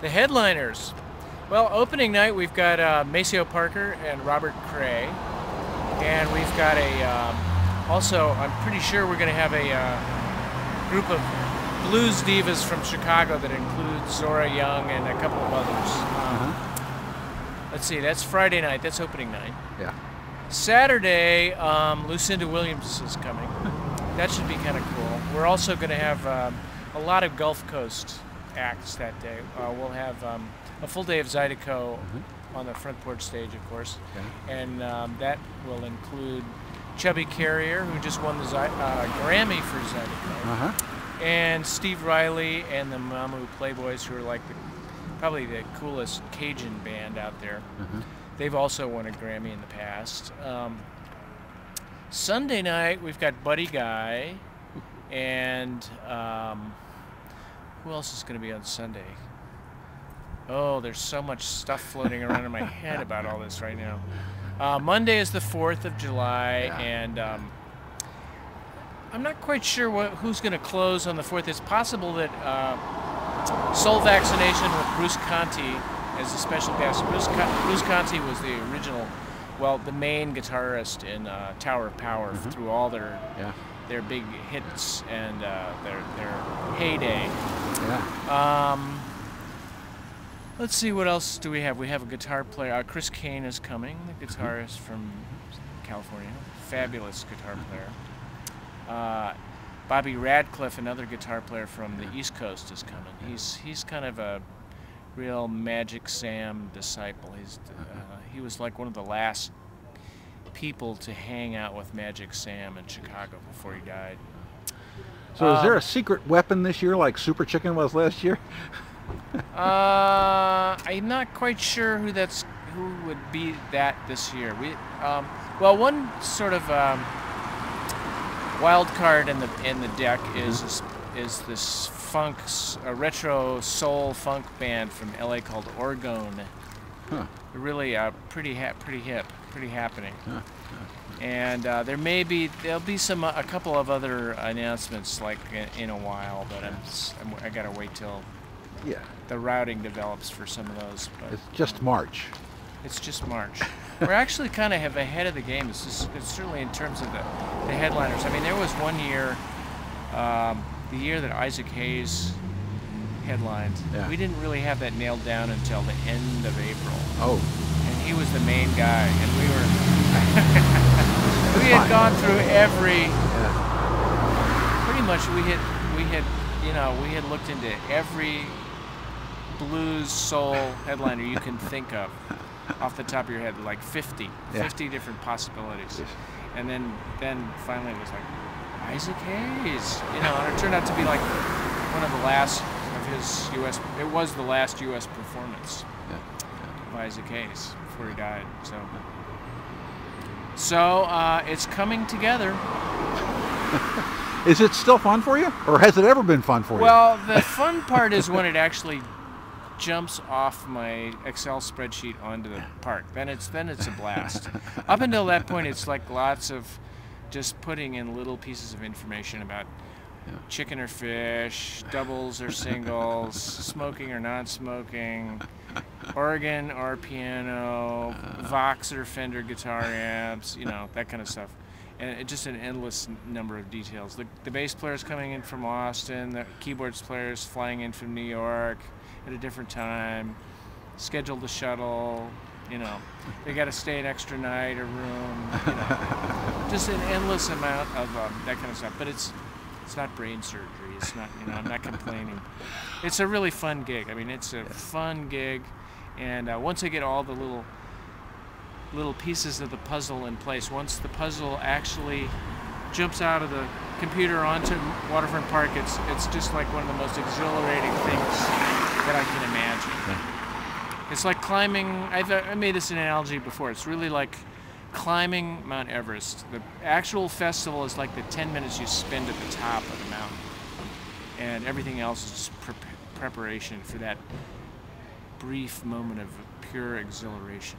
The headliners. Well, opening night we've got Maceo Parker and Robert Cray, and we've got also I'm pretty sure we're going to have a group of blues divas from Chicago that includes Zora Young and a couple of others. Let's see, that's Friday night. That's opening night. Yeah. Saturday, Lucinda Williams is coming. That should be kind of cool. We're also going to have a lot of Gulf Coast acts that day. We'll have a full day of Zydeco on the front porch stage, of course, and that will include Chubby Carrier, who just won the Grammy for Zydeco, and Steve Riley and the Mamu Playboys, who are like probably the coolest Cajun band out there. They've also won a Grammy in the past. Sunday night, we've got Buddy Guy, and who else is going to be on Sunday? Oh, there's so much stuff floating around in my head about all this right now. Monday is the 4th of July, and I'm not quite sure who's going to close on the 4th. It's possible that Soul Vaccination with Bruce Conti as a special guest. Bruce Conti was the original, well, the main guitarist in Tower of Power through all their big hits and their heyday. Let's see, what else do we have? We have a guitar player. Chris Kane is coming, the guitarist from California. Fabulous guitar player. Bobby Radcliffe, another guitar player from the East Coast, is coming. He's kind of a real Magic Sam disciple. He was like one of the last people to hang out with Magic Sam in Chicago before he died. So is there a secret weapon this year like Super Chicken was last year? I'm not quite sure who would be that this year. Well, one sort of wild card in the deck is this retro soul funk band from LA called Orgone. They're really pretty hip, pretty happening. And there'll be a couple of other announcements like in a while, but I gotta wait till the routing develops for some of those. But it's just March. It's just March. We're actually kind of ahead of the game. It's certainly in terms of the headliners. I mean, there was one year, the year that Isaac Hayes headlined. We didn't really have that nailed down until the end of April. And he was the main guy, and we were we had gone through every. Pretty much, we had looked into every blues soul headliner you can think of off the top of your head, like 50 different possibilities. And then finally it was like Isaac Hayes, and it turned out to be like one of the last of his it was the last US performance of Isaac Hayes before he died. So it's coming together. Is it still fun for you, or has it ever been fun for you? Well, the fun part is when it actually jumps off my Excel spreadsheet onto the park. Then it's a blast. Up until that point, it's like lots of just putting in little pieces of information about chicken or fish, doubles or singles, smoking or non-smoking, organ or piano, Vox or Fender guitar amps, that kind of stuff. And just an endless number of details. The bass player's coming in from Austin, the keyboards player's flying in from New York at a different time, scheduled the shuttle, they got to stay an extra night or room, just an endless amount of that kind of stuff. But it's not brain surgery. It's not, I'm not complaining. It's a really fun gig. I mean, it's a fun gig, and once I get all the little pieces of the puzzle in place, once the puzzle actually jumps out of the computer onto Waterfront Park, it's just like one of the most exhilarating things that I can imagine. It's like climbing, I made this analogy before, it's really like climbing Mount Everest. The actual festival is like the 10 minutes you spend at the top of the mountain, and everything else is just preparation for that brief moment of pure exhilaration.